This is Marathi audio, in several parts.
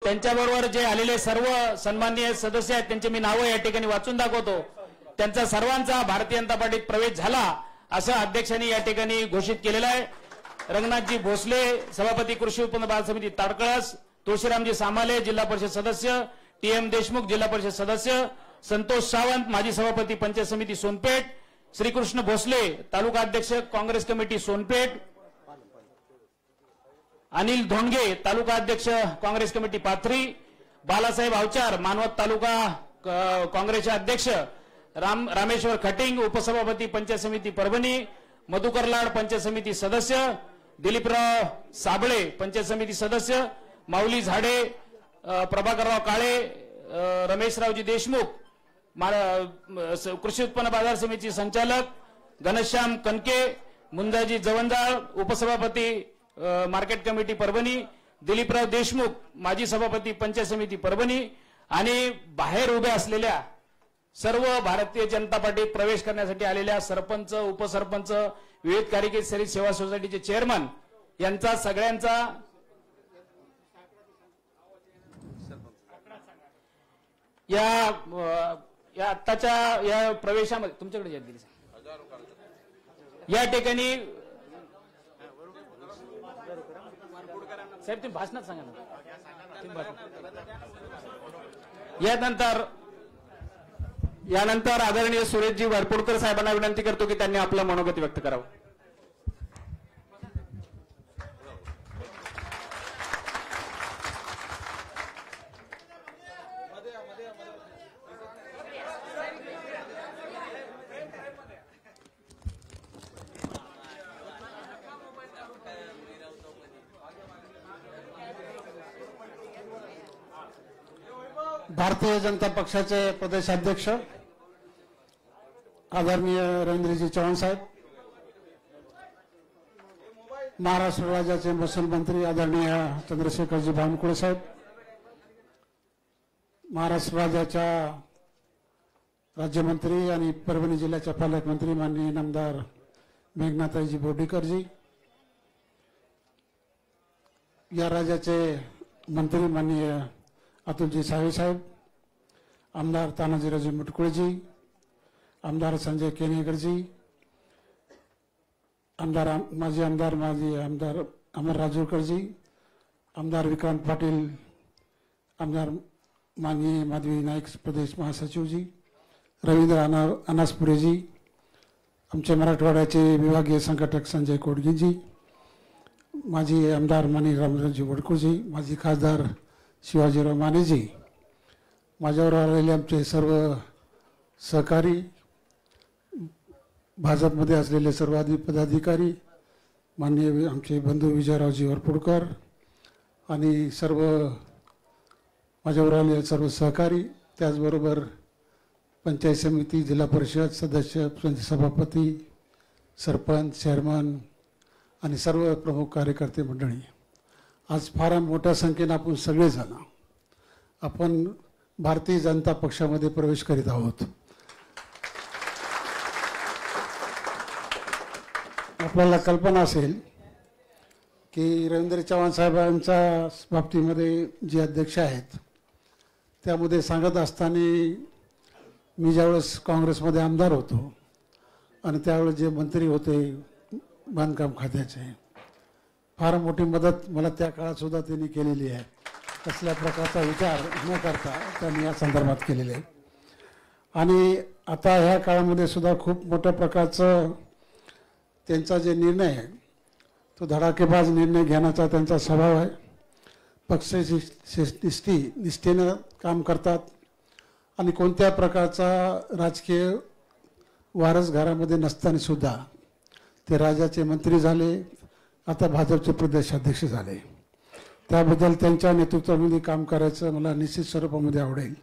त्यांच्याबरोबर जे आलेले सर्व सन्माननीय सदस्य आहेत त्यांची मी नावं या ठिकाणी वाचून दाखवतो। त्यांचा सर्वांचा भारतीय जनता पार्टीत प्रवेश झाला असं अध्यक्षांनी या ठिकाणी घोषित केलेलं आहे। रंगनाथजी भोसले सभापती कृषी उत्पन्न बाजार समिती ताडकळस, तुळशीरामजी सामाले जिल्हा परिषद सदस्य, टीएम देशमुख जिल्हा परिषद सदस्य, संतोष सावंत माजी सभापती पंचायत समिती सोनपेठ, श्रीकृष्ण भोसले तालुका अध्यक्ष काँग्रेस कमिटी सोनपेठ, अनिल धोंडगे तालुका अध्यक्ष काँग्रेस कमिटी पाथरी, बालासाहेब अवचार मानवत तालुका काँग्रेसचे अध्यक्ष, रामेश्वर खटिंग उपसभापती पंचायत समिती परभणी, मधुकर लाड पंचायत समिती सदस्य, दिलीपराव साबळे पंचायत समिती सदस्य, माऊली झाडे, प्रभाकरराव काळे, रमेशरावजी देशमुख कृषी उत्पन्न बाजार समिती संचालक, घनश्याम कनके, मुंजाजी जवंजाळ उपसभापती मार्केट कमिटी परभणी, दिलीपराव देशमुख माजी सभापती पंचायत समिती परभणी आणि बाहेर उभे असलेल्या सर्व भारतीय जनता पार्टीत प्रवेश करण्यासाठी आलेल्या सरपंच, उपसरपंच, विविध कार्यकारी सेवा सोसायटीचे चेअरमन यांचा सगळ्यांचा या आत्ताच्या या प्रवेशामध्ये तुमच्याकडे या ठिकाणी साहेब तुम्ही भाषणात सांगा ना। यानंतर आदरणीय सुरेशजी वरपुडकर साहेबांना विनंती करतो की त्यांनी आपलं मनोगत व्यक्त करावं। भारतीय जनता पक्षाचे प्रदेशाध्यक्ष आदरणीय रवींद्रजी चव्हाण साहेब, महाराष्ट्र राज्याचे महसूल मंत्री आदरणीय चंद्रशेखरजी बावनकुळे साहेब, महाराष्ट्र राज्याच्या राज्यमंत्री आणि परभणी जिल्ह्याच्या पालकमंत्री माननीय नामदार मेघनाताईजी बोर्डीकरजी, या राज्याचे मंत्री माननीय अतुलजी सावे साहेब, आमदार तानाजीरावजी मुटकुळेजी, आमदार संजय केनेगरजी, माजी आमदार अमर राजूरकरजी, आमदार विक्रांत पाटील, आमदार माननीय माधवी नाईक प्रदेश महासचिवजी, रवींद्र अनासपुरेजी, आमचे मराठवाड्याचे विभागीय संघटक संजय कोडगेजी, माजी आमदार माननीय रामरावजी वडकुजी, माजी खासदार शिवाजीराव मानेजी, माझ्यावर आलेले आमचे सर्व सहकारी, भाजपमध्ये असलेले सर्व पदाधिकारी, माननीय आमचे बंधू विजयरावजी वरपुडकर आणि सर्व माझ्यावर आलेले सर्व सहकारी, त्याचबरोबर पंचायत समिती, जिल्हा परिषद सदस्य, सभापती, सरपंच, चेअरमन आणि सर्व प्रमुख कार्यकर्ते मंडळी, आज फार मोठ्या संख्येने आपण सगळेजण आपण भारतीय जनता पक्षामध्ये प्रवेश करीत आहोत। आपल्याला कल्पना असेल की रवींद्र चव्हाण साहेबांच्या बाबतीमध्ये जे अध्यक्ष आहेत त्यामध्ये सांगत असताना मी ज्यावेळेस काँग्रेसमध्ये आमदार होतो आणि त्यावेळेस जे मंत्री होते बांधकाम खात्याचे, फार मोठी मदत मला त्या काळात सुद्धा त्यांनी केलेली आहे। कसल्या प्रकारचा विचार न करता त्यांनी या संदर्भात केलेले आहे आणि आता ह्या काळामध्ये सुद्धा खूप मोठ्या प्रकारचं त्यांचा जे निर्णय आहे तो धडाकेबाज निर्णय घेण्याचा त्यांचा स्वभाव आहे। पक्षाची निष्ठेनं काम करतात आणि कोणत्या प्रकारचा राजकीय वारस घरामध्ये नसताना सुद्धा ते राज्याचे मंत्री झाले, आता भाजपचे प्रदेशाध्यक्ष झाले। त्याबद्दल त्यांच्या नेतृत्वामध्ये काम करायचं मला निश्चित स्वरूपामध्ये आवडेल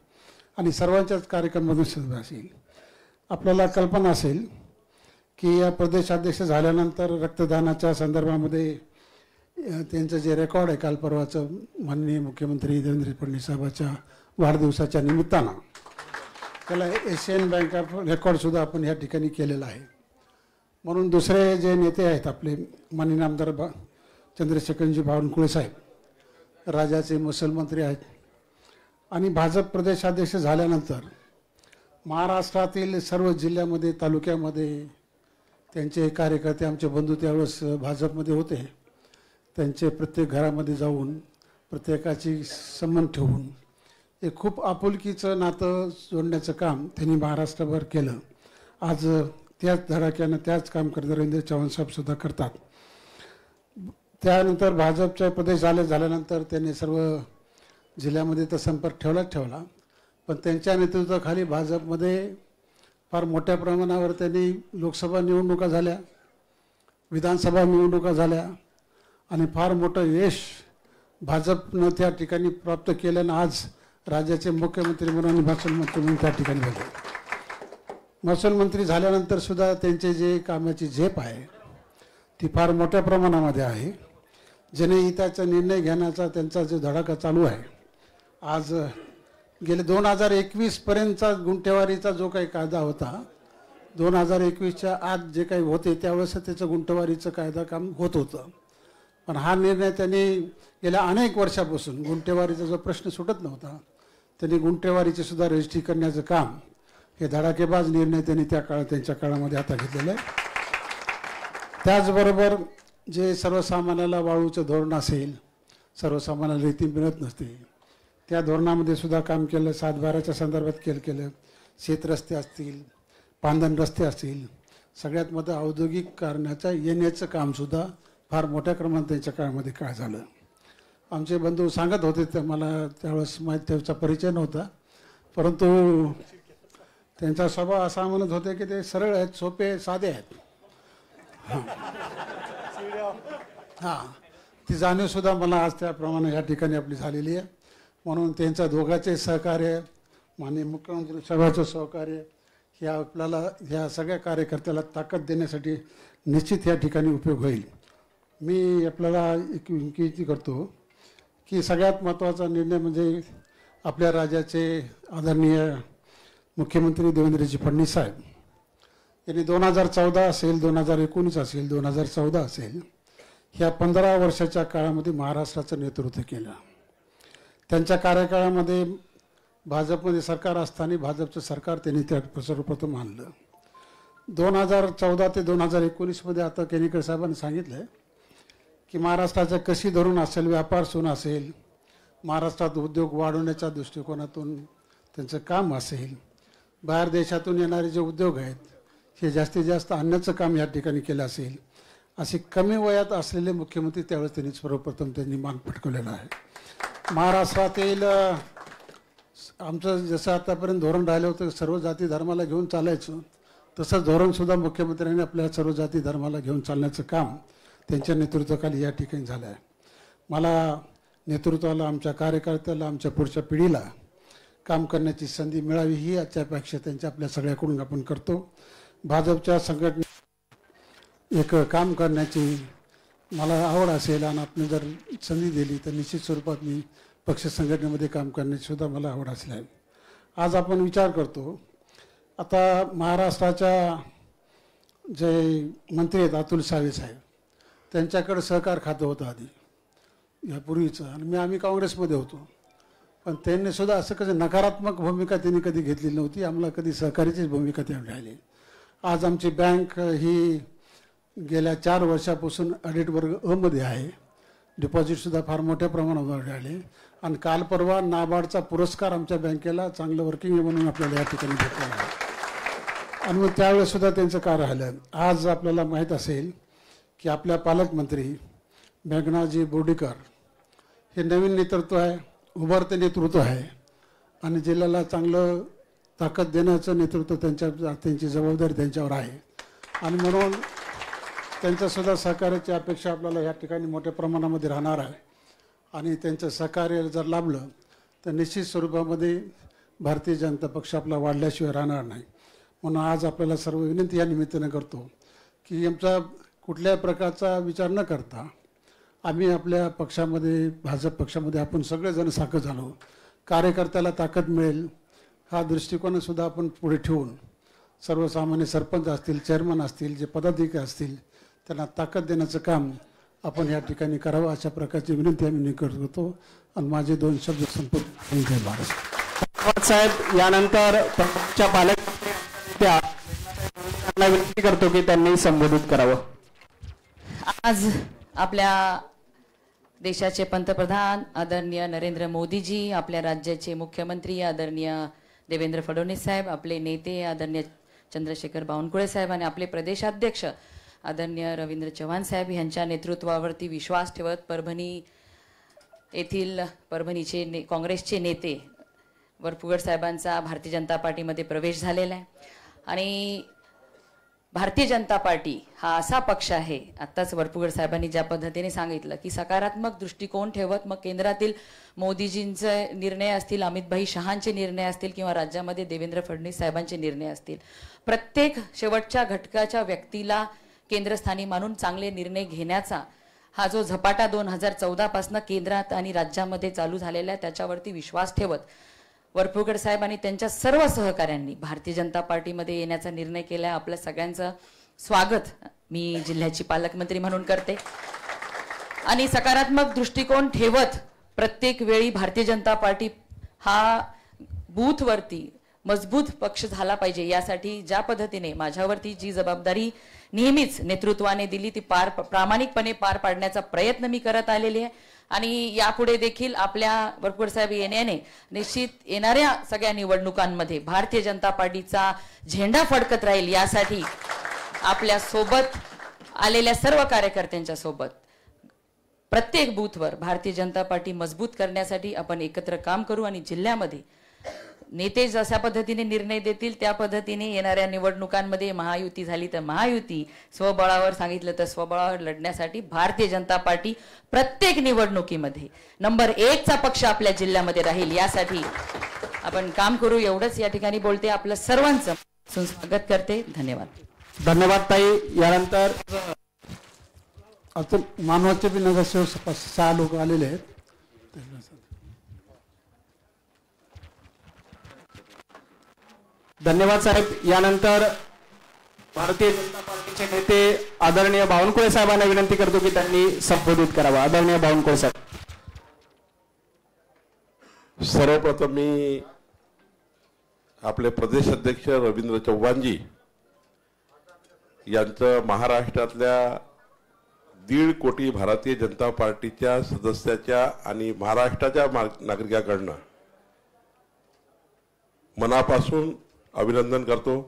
आणि सर्वांच्याच कार्यक्रमामध्ये सहभागी असेल। आपल्याला कल्पना असेल की या प्रदेशाध्यक्ष झाल्यानंतर रक्तदानाच्या संदर्भामध्ये त्यांचं जे रेकॉर्ड आहे काल परवाचं माननीय मुख्यमंत्री देवेंद्र फडणवीस साहेबांच्या वाढदिवसाच्या निमित्तानं त्याला एशियन बँक ऑफ रेकॉर्डसुद्धा आपण या ठिकाणी केलेला आहे। म्हणून दुसरे जे नेते आहेत आपले माननीय आमदार चंद्रशेखरजी बावनकुळे साहेब, राज्याचे महसूल मंत्री आहेत, आणि भाजप प्रदेशाध्यक्ष झाल्यानंतर महाराष्ट्रातील सर्व जिल्ह्यामध्ये तालुक्यामध्ये त्यांचे कार्यकर्ते आमचे बंधू त्यावेळेस भाजपमध्ये होते, त्यांचे प्रत्येक घरामध्ये जाऊन प्रत्येकाची संबंध ठेवून एक खूप आपुलकीचं नातं जोडण्याचं काम त्यांनी महाराष्ट्रभर केलं. आज त्याच धडाक्यानं त्याच काम करत रवींद्र चव्हाण साहेबसुद्धा करतात. त्यानंतर भाजपचा प्रदेश झाल्यानंतर त्यांनी सर्व जिल्ह्यामध्ये तर संपर्क ठेवला, पण त्यांच्या नेतृत्वाखाली भाजपमध्ये फार मोठ्या प्रमाणावर त्यांनी लोकसभा निवडणुका झाल्या, विधानसभा निवडणुका झाल्या आणि फार मोठं यश भाजपनं त्या ठिकाणी प्राप्त केल्यानं आज राज्याचे मुख्यमंत्री म्हणून आणि महसूल मंत्री म्हणून त्या ठिकाणी झाले. महसूल मंत्री झाल्यानंतर सुद्धा त्यांचे जे कामाची झेप आहे ती फार मोठ्या प्रमाणामध्ये आहे. जनहिताचा निर्णय घेण्याचा त्यांचा जो धडाका चालू आहे, आज गेले 2021 पर्यंतचा गुंठेवारीचा जो काही कायदा होता, 2021च्या आत जे काही होते त्यावेळेस त्याचं गुंठेवारीचं कायदा काम होत होतं. पण हा निर्णय त्यांनी गेल्या अनेक वर्षापासून गुंठेवारीचा जो प्रश्न सुटत नव्हता, त्यांनी गुंठेवारीचे सुद्धा रजिस्ट्री करण्याचं काम हे धडाकेबाज निर्णय त्यांनी त्यांच्या काळामध्ये आता घेतलेलं आहे. त्याचबरोबर जे सर्वसामान्याला वाळूचं धोरण असेल, सर्वसामान्याला रेती मिळत नसते, त्या धोरणामध्ये सुद्धा काम केलं. 7/12च्या संदर्भात केलं. शेतरस्ते असतील, पांधन रस्ते असतील, सगळ्यात मोठं औद्योगिक कारणाच्या येण्याचं कामसुद्धा फार मोठ्या क्रमाने त्यांच्या काळामध्ये काय झालं. आमचे बंधू सांगत होते, तर मला त्यावेळेस माहीत त्याचा परिचय नव्हता, परंतु त्यांचा स्वभाव असा म्हणत होते की ते सरळ आहेत, सोपे, साधे आहेत. हां, ती जाणीवसुद्धा मला आज त्याप्रमाणे या ठिकाणी आपली झालेली आहे. म्हणून त्यांच्या दोघांचे सहकार्य, माननीय मुख्यमंत्री साहेबांचं सहकार्य हे आपल्याला ह्या सगळ्या कार्यकर्त्याला ताकद देण्यासाठी निश्चित या ठिकाणी उपयोग होईल. मी आपल्याला एक विनंती करतो की सगळ्यात महत्त्वाचा निर्णय म्हणजे आपल्या राज्याचे आदरणीय मुख्यमंत्री देवेंद्रजी फडणवीस साहेब यांनी 2014 असेल, 2019 असेल, 2014 असेल, ह्या 15 वर्षाच्या काळामध्ये महाराष्ट्राचं नेतृत्व केलं. त्यांच्या कार्यकाळामध्ये भाजपमध्ये सरकार असताना भाजपचं सरकार त्यांनी त्या सर्वप्रथम आणलं. 2014 ते 2019मध्ये आता केणेकर साहेबांनी सांगितलं की महाराष्ट्राचं कृषी धोरण असेल, व्यापार सुन असेल, महाराष्ट्रात उद्योग वाढवण्याच्या दृष्टिकोनातून त्यांचं काम असेल, बाहेर देशातून येणारे जे उद्योग आहेत हे जास्तीत जास्त आणण्याचं काम या ठिकाणी केलं असेल. असे कमी वयात असलेले मुख्यमंत्री त्यावेळेस त्यांनी सर्वप्रथम त्यांनी मान पटकवलेला आहे. महाराष्ट्रातील आमचं जसं आतापर्यंत धोरण राहिलं होतं सर्व जाती धर्माला घेऊन चालायचं, तसंच धोरणसुद्धा मुख्यमंत्र्यांनी आपल्या सर्व जाती धर्माला घेऊन चालण्याचं काम त्यांच्या नेतृत्वाखाली या ठिकाणी झालं आहे. मला नेतृत्वाला, आमच्या कार्यकर्त्याला, आमच्या पुढच्या पिढीला काम करण्याची संधी मिळावी ही आजच्या अपेक्षा त्यांच्या आपल्या सगळ्याकडून आपण करतो. भाजपच्या संघटने एक काम करण्याची मला आवड असेल आणि आपण जर संधी दिली तर निश्चित स्वरूपात मी पक्ष संघटनेमध्ये काम करण्याची सुद्धा मला आवड असली आहे. आज आपण विचार करतो, आता महाराष्ट्राच्या जे मंत्री आहेत अतुल सावे साहेब, त्यांच्याकडे सहकार खातं होतं आधी यापूर्वीचं, आणि आम्ही काँग्रेसमध्ये होतो, पण त्यांनी सुद्धा असं कधी नकारात्मक भूमिका त्यांनी कधी घेतलेली नव्हती. आम्हाला कधी सहकार्याचीच भूमिका त्यांनी राहिली. आज आमची बँक ही गेल्या 4 वर्षापासून ऑडिट वर्ग अ मध्ये आहे. डिपॉझिटसुद्धा फार मोठ्या प्रमाणावर राहिले आणि काल परवा नाबार्डचा पुरस्कार आमच्या बँकेला चांगलं वर्किंग म्हणून आपल्याला या ठिकाणी भेटलेला आहे. आणि मग त्यावेळेससुद्धा त्यांचं काय राहिलं. आज आपल्याला माहीत असेल की आपल्या पालकमंत्री मेघनाजी बोर्डीकर हे नवीन नेतृत्व आहे, उभरते नेतृत्व आहे आणि जिल्ह्याला चांगलं ताकद देण्याचं नेतृत्व त्यांची जबाबदारी त्यांच्यावर आहे. आणि म्हणून त्यांच्यासुद्धा सहकार्याची अपेक्षा आपल्याला या ठिकाणी मोठ्या प्रमाणामध्ये राहणार आहे. आणि त्यांचं सहकार्य जर लाभलं तर निश्चित स्वरूपामध्ये भारतीय जनता पक्ष आपला वाढल्याशिवाय राहणार नाही. म्हणून आज आपल्याला सर्व विनंती या निमित्तानं करतो की आमचा कुठल्याही प्रकारचा विचार न करता आम्ही आपल्या पक्षामध्ये, भाजप पक्षामध्ये आपण सगळेजण साखर झालो, कार्यकर्त्याला ताकद मिळेल हा दृष्टिकोनसुद्धा आपण पुढे ठेवून सर्वसामान्य सरपंच असतील, चेअरमन असतील, जे पदाधिकारी असतील त्यांना ताकद देण्याचं काम आपण या ठिकाणी करावं अशा प्रकारची विनंती आम्ही करत होतो आणि माझे 2 शब्द संपत जय महाराज साहेब. यानंतर पक्षाच्या पालक त्या विनंती करतो की त्यांनी संबोधित करावं. आज आपल्या देशाचे पंतप्रधान आदरणीय नरेंद्र मोदीजी, आपल्या राज्याचे मुख्यमंत्री आदरणीय देवेंद्र फडणवीस साहेब, आपले नेते आदरणीय चंद्रशेखर बावनकुळे साहेब आणि आपले प्रदेशाध्यक्ष आदरणीय रवींद्र चव्हाण साहेब यांच्या नेतृत्वावरती विश्वास ठेवत परभणी येथील परभणीचे काँग्रेसचे नेते वरपुगड साहेबांचा भारतीय जनता पार्टीमध्ये प्रवेश झालेला आहे. आणि भारतीय जनता पार्टी हा असा पक्ष आहे, आत्ताच वरपुगड साहेबांनी ज्या पद्धतीने सांगितलं की सकारात्मक दृष्टिकोन ठेवत मग केंद्रातील मोदीजींचे निर्णय असतील, अमितभाई शहांचे निर्णय असतील किंवा राज्यामध्ये देवेंद्र फडणवीस साहेबांचे निर्णय असतील, प्रत्येक शेवटच्या घटकाच्या व्यक्तीला केंद्रस्थानी मानून चांगले निर्णय घेण्याचा हा जो झपाटा 2014 पासून केंद्रात आणि राज्यामध्ये चालू झालेला आहे त्याच्यावरती विश्वास ठेवत वरपुगड साहेब आणि त्यांच्या सर्व सहकाऱ्यांनी भारतीय जनता पार्टीमध्ये येण्याचा निर्णय केला. आपल्या सगळ्यांचं स्वागत मी जिल्ह्याची पालकमंत्री म्हणून करते. आणि सकारात्मक दृष्टिकोन ठेवत प्रत्येक वेळी भारतीय जनता पार्टी हा बूथवरती मजबूत पक्ष झाला पाहिजे यासाठी ज्या पद्धतीने माझ्यावरती जी जबाबदारी नेहमीच नेतृत्वाने दिली ती प्रामाणिकपणे पार पाडण्याचा प्रयत्न मी करत आलेली आहे. आणि यापुढे देखील आपल्या वरपुगड साहेब येण्याने निश्चित येणाऱ्या सगळ्या निवडणुकांमध्ये भारतीय जनता पार्टीचा झेंडा फडकत राहील यासाठी आपल्या सोबत आलेल्या सर्व कार्यकर्त्यांच्या सोबत प्रत्येक बूथवर भारतीय जनता पार्टी मजबूत करण्यासाठी आपण एकत्र काम करू आणि जिल्ह्यामध्ये नेते जशा पद्धतीने निर्णय देतील त्या पद्धतीने येणाऱ्या निवडणुकांमध्ये महायुती झाली तर महायुती, स्वबळावर सांगितलं तर स्वबळावर लढण्यासाठी भारतीय जनता पार्टी प्रत्येक निवडणुकीमध्ये नंबर 1 चा पक्ष आपल्या जिल्ह्यामध्ये राहील यासाठी आपण काम करू. एवढंच या ठिकाणी बोलते. आपलं सर्वांचं स्वागत करते. धन्यवाद. धन्यवाद ताई. यानंतर आता मानवाचे बी नगरसेवक 6 लोक आलेले आहेत. धन्यवाद साहेब. यानंतर भारतीय जनता पार्टीचे नेते आदरणीय बावनकुळे साहेबांना विनंती करतो की त्यांनी संबोधित करावं. आदरणीय बावनकुळे साहेब. सर्वप्रथम मी आपले प्रदेश अध्यक्ष रवींद्र चव्हाणजी यांचं महाराष्ट्रातल्या 1.5 कोटी भारतीय जनता पार्टीच्या सदस्याच्या आणि महाराष्ट्राच्या नागरिकांकडून मनापासून अभिनंदन करतो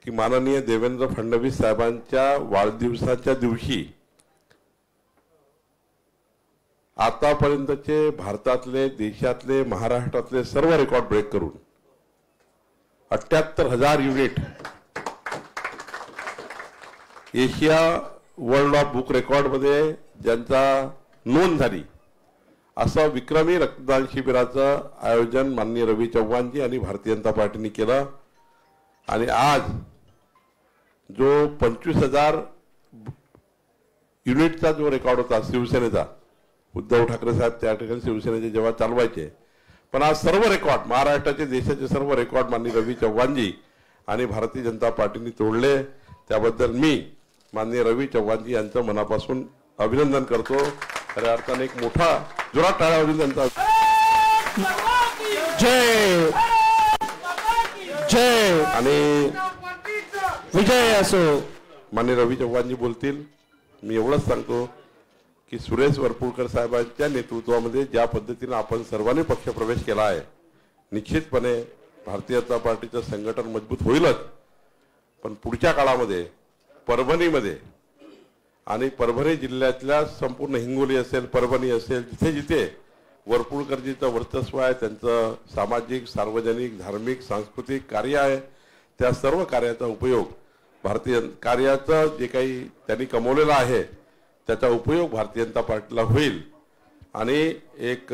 की माननीय देवेंद्र फडणवीस साहेबांच्या वाढदिवसाच्या दिवशी आतापर्यंतचे भारतातले, देशातले, महाराष्ट्रातले सर्व रेकॉर्ड ब्रेक करून 78,000 unit Asia world of book रेकॉर्डमध्ये ज्यांचा नोंद झाली असं विक्रमी रक्तदान शिबिराचं आयोजन माननीय रवी चव्हाणजी आणि भारतीय जनता पार्टीने केलं. आणि आज जो 25,000 युनिटचा जो रेकॉर्ड होता शिवसेनेचा, उद्धव ठाकरे साहेब त्या ठिकाणी शिवसेनेचे जेव्हा चालवायचे, पण आज सर्व रेकॉर्ड महाराष्ट्राचे, देशाचे सर्व रेकॉर्ड माननीय रवी चव्हाणजी आणि भारतीय जनता पार्टीने तोडले. त्याबद्दल मी माननीय रवी चव्हाणजी यांचं मनापासून अभिनंदन करतो. खऱ्या अर्थाने एक मोठा जोरात टाळ्या वाजून त्यांचा जय जय आणि विजय असो. माननीय रवी चव्हाणजी बोलतील. मी एवढंच सांगतो की सुरेश वरपुडकर साहेबांच्या नेतृत्वामध्ये ज्या पद्धतीने आपण सर्वांनी पक्षप्रवेश केला आहे, निश्चितपणे भारतीय जनता पार्टीचं संघटन मजबूत होईलच. पण पुढच्या काळामध्ये परभणीमध्ये आणि परभणी जिल्ह्यातल्या संपूर्ण हिंगोली असेल, परभणी असेल, जिथे जिथे वरपुडकरजीचं वर्चस्व आहे, त्यांचं सामाजिक, सार्वजनिक, धार्मिक, सांस्कृतिक कार्य आहे, त्या सर्व कार्याचा उपयोग भारतीय कार्याचं जे काही त्यांनी कमवलेलं आहे त्याचा उपयोग भारतीय जनता पार्टीला होईल. आणि एक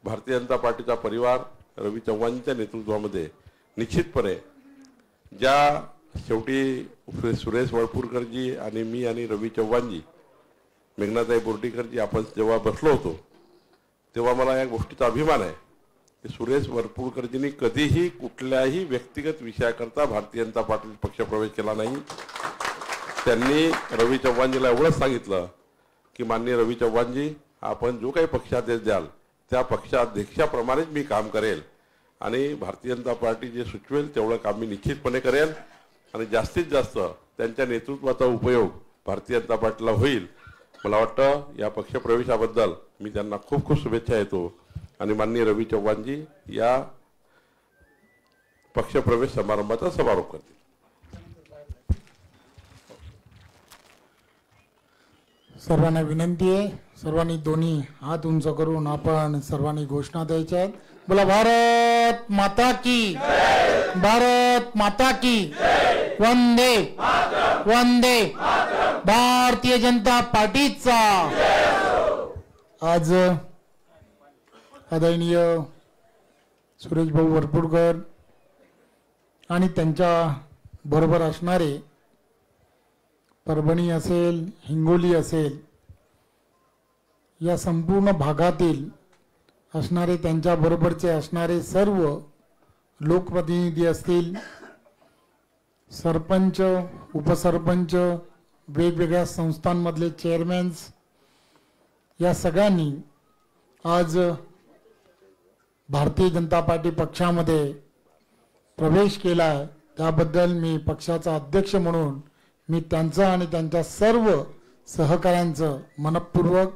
भारतीय जनता पार्टीचा परिवार रवी चव्हाणच्या नेतृत्वामध्ये निश्चितपणे ज्या शेवटी सुरेश वरपुडकरजी आणि मी आणि रवी चव्हाणजी, मेघनाताई बोर्डीकरजी आपण जेव्हा बसलो होतो तेव्हा मला या गोष्टीचा अभिमान आहे की सुरेश वरपुडकरजींनी कधीही कुठल्याही व्यक्तिगत विषयाकरता भारतीय जनता पार्टी पक्षप्रवेश केला नाही. त्यांनी रवी चव्हाणजीला एवढंच सांगितलं की माननीय रवी चव्हाणजी, आपण जो काही पक्षादेश द्याल त्या पक्षाध्यक्षाप्रमाणेच मी काम करेल आणि भारतीय जनता पार्टी जे सुचवेल तेवढं काम मी निश्चितपणे करेल आणि जास्तीत जास्त त्यांच्या नेतृत्वाचा उपयोग भारतीय जनता पार्टीला होईल. मला वाटतं या पक्षप्रवेशाबद्दल मी त्यांना खूप खूप शुभेच्छा देतो आणि माननीय रवी चव्हाणजी या पक्षप्रवेश समारंभाचा समारोप करतील. सर्वांना विनंती आहे, सर्वांनी दोन्ही हात उंच करून आपण सर्वांनी घोषणा द्यायच्या आहेत. बोला भारत माता की, भारत माता की, वंदे वंदे भारतीय जनता पार्टीचा. आज आदरणीय सुरेश भाऊ वरपुडकर आणि त्यांच्या बरोबर असणारे परभणी असेल, हिंगोली असेल, या संपूर्ण भागातील असणारे, त्यांच्या बरोबरचे असणारे सर्व लोकप्रतिनिधी असतील, सरपंच, उपसरपंच, वेगवेगळ्या संस्थांमधले चेअरमॅन्स, या सगळ्यांनी आज भारतीय जनता पार्टी पक्षामध्ये प्रवेश केला आहे. त्याबद्दल मी पक्षाचा अध्यक्ष म्हणून मी त्यांचं आणि त्यांच्या सर्व सहकाऱ्यांचं मनपूर्वक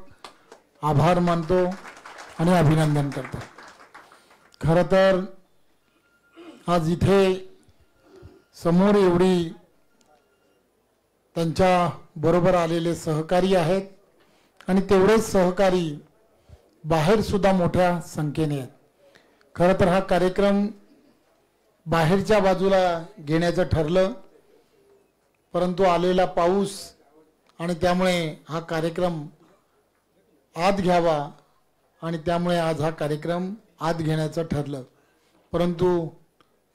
आभार मानतो आणि अभिनंदन करतो. खरं तर आज इथे समोर एवढी त्यांच्या बरोबर आलेले सहकारी आहेत आणि तेवढेच सहकारी बाहेर सुद्धा मोठ्या संख्येने आहेत. खरं तर हा कार्यक्रम बाहेरच्या बाजूला घेण्याचं ठरलं, परंतु आलेला पाऊस आणि त्यामुळे हा कार्यक्रम आत घ्यावा आणि त्यामुळे आज हा कार्यक्रम आत घेण्याचं ठरलं. परंतु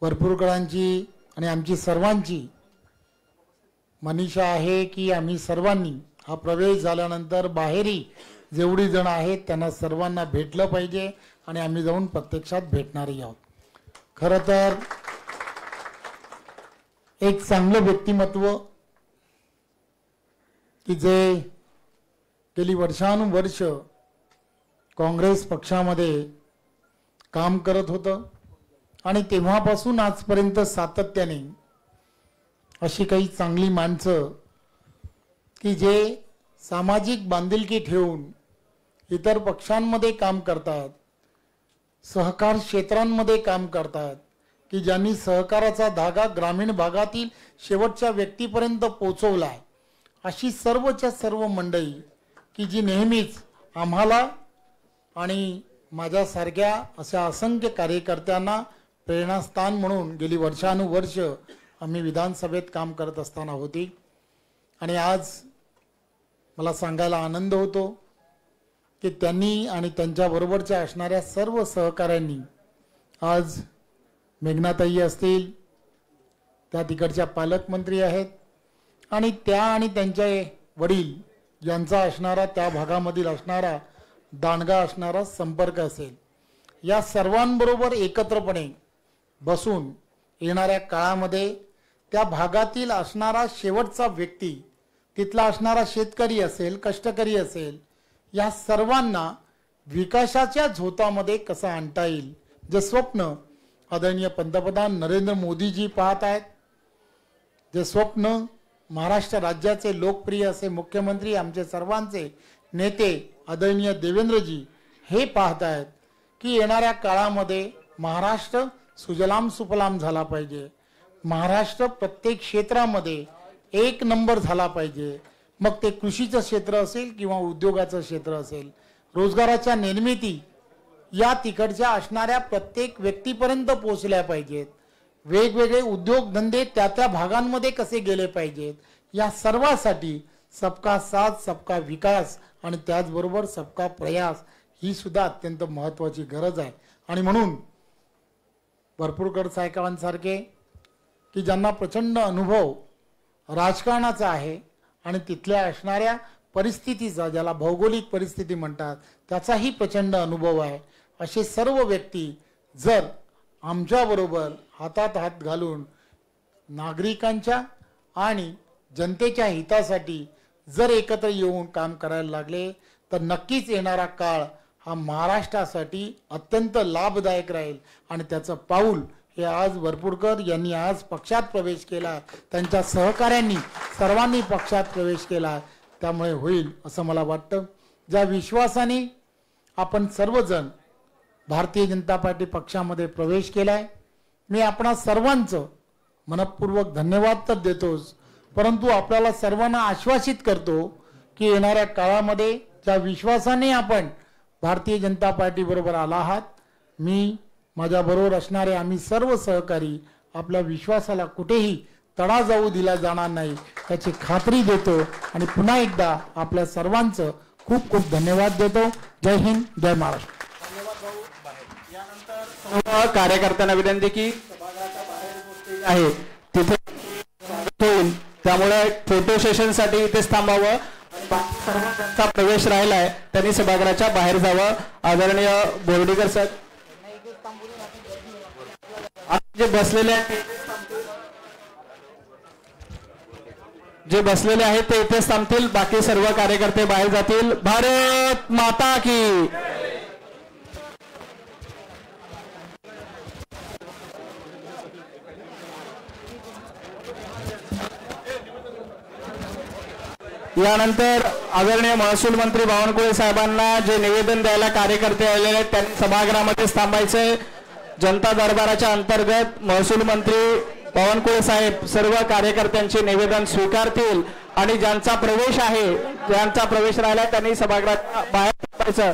वरपुडकरांची आणि आमची सर्वांची मनीषा आहे की आम्ही सर्वांनी हा प्रवेश झाल्यानंतर बाहेरही जेवढी जण आहेत त्यांना सर्वांना भेटलं पाहिजे आणि आम्ही जाऊन प्रत्यक्षात भेटणारही आहोत. खरं तर एक चांगलं व्यक्तिमत्व की जे गेली वर्षानुवर्ष काँग्रेस पक्षामध्ये काम करत होतं आणि तेव्हापासून आजपर्यंत सातत्याने अशी काही चांगली माणसं की जे सामाजिक बांधिलकी ठेवून इतर पक्षांमध्ये काम करतात, सहकार क्षेत्रांमध्ये काम करतात, की ज्यांनी सहकाराचा धागा ग्रामीण भागातील शेवटच्या व्यक्तीपर्यंत पोहोचवला आहे, अशी सर्वच्या सर्व मंडळी की जी नेहमीच आम्हाला आणि माझ्यासारख्या अशा असंख्य कार्यकर्त्यांना प्रेरणास्थान म्हणून गेली वर्षानुवर्ष आम्ही विधानसभेत काम करत असताना होती. आणि आज मला सांगायला आनंद होतो की त्यांनी आणि त्यांच्याबरोबरच्या असणाऱ्या सर्व सहकाऱ्यांनी आज मेघनाताई असतील, त्या तिकडच्या पालकमंत्री आहेत आणि त्या आणि त्यांचे वडील यांचा असणारा त्या भागामधील असणारा दांडगा असणारा संपर्क असेल, या सर्वांबरोबर एकत्रपणे बसून येणाऱ्या काळामध्ये त्या भागातील असणारा शेवटचा व्यक्ती, तिथला असणारा शेतकरी असेल, कष्टकरी असेल, या सर्वांना विकासाच्या झोतामध्ये कसं आणता येईल, जे स्वप्न आदरणीय पंतप्रधान नरेंद्र मोदीजी पाहत आहेत, जे स्वप्न महाराष्ट्र राज्याचे लोकप्रिय असे मुख्यमंत्री आमचे सर्वांचे नेते आदरणीय देवेंद्रजी हे पाहत आहेत की येणाऱ्या काळामध्ये महाराष्ट्र सुजलाम सुफलाम झाला पाहिजे, महाराष्ट्र प्रत्येक क्षेत्रामध्ये एक नंबर झाला पाहिजे. मग ते कृषीचं क्षेत्र असेल किंवा उद्योगाचं क्षेत्र असेल, रोजगाराच्या निर्मिती या तिकडच्या असणाऱ्या प्रत्येक व्यक्तीपर्यंत पोहोचल्या पाहिजेत. वेगवेगळे उद्योगधंदे त्या त्या भागांमध्ये कसे गेले पाहिजेत, या सर्वासाठी सबका साथ सबका विकास आणि त्याचबरोबर सबका प्रयास ही सुद्धा अत्यंत महत्त्वाची गरज आहे. आणि म्हणून वरपुडकर साहेबांसारखे की ज्यांना प्रचंड अनुभव राजकारणाचा आहे आणि तिथल्या असणाऱ्या परिस्थितीचा, ज्याला भौगोलिक परिस्थिती म्हणतात, त्याचाही प्रचंड अनुभव आहे, असे सर्व व्यक्ती जर आमच्याबरोबर हातात हात घालून नागरिकांच्या आणि जनतेच्या हितासाठी जर एकत्र येऊन काम करायला लागले तर नक्कीच येणारा काळ हा महाराष्ट्रासाठी अत्यंत लाभदायक राहील. आणि त्याचं पाऊल हे आज वरपुडकर यांनी आज पक्षात प्रवेश केला, त्यांच्या सहकाऱ्यांनी सर्वांनी पक्षात प्रवेश केला, त्यामुळे होईल असं मला वाटतं. ज्या विश्वासाने आपण सर्वजण भारतीय जनता पार्टी पक्षामध्ये प्रवेश केलाय, मी आपणा सर्वांचं मनपूर्वक धन्यवाद तर देतोच, परंतु आपल्याला सर्वांना आश्वासित करतो की येणाऱ्या काळामध्ये ज्या विश्वासाने आपण भारतीय जनता पार्टी बरोबर आला आहात, मी माझ्याबरोबर असणारे आम्ही सर्व सहकारी आपल्या विश्वासाला कुठेही तडा जाऊ दिला जाणार नाही याची खात्री देतो. आणि पुन्हा एकदा आपल्या सर्वांचं खूप खूप धन्यवाद देतो. जय हिंद, जय महाराष्ट्र. सर्व कार्यकर्त्यांना विनंती की सभागृहाच्या बाहेर आहे तिथे होईल, त्यामुळे फोटो सेशन साठी इथेच थांबावं. सर्वांचा प्रवेश राहिलाय त्यांनी सभागृहाच्या बाहेर जावं. आदरणीय बोर्डीकर सर जे बसलेले आहेत ते इथेच थांबतील, बाकी सर्व कार्यकर्ते बाहेर जातील. भारत माता की. यानंतर आदरणीय महसूल मंत्री बावनकुळे साहेबांना जे निवेदन द्यायला कार्यकर्ते आलेले आहेत त्यांनी सभागृहामध्येच थांबायचंय. जनता दरबाराच्या अंतर्गत महसूल मंत्री बावनकुळे साहेब सर्व कार्यकर्त्यांचे निवेदन स्वीकारतील आणि ज्यांचा प्रवेश आहे, ज्यांचा प्रवेश राहिला त्यांनी सभागृहात बाहेर थांबायचं.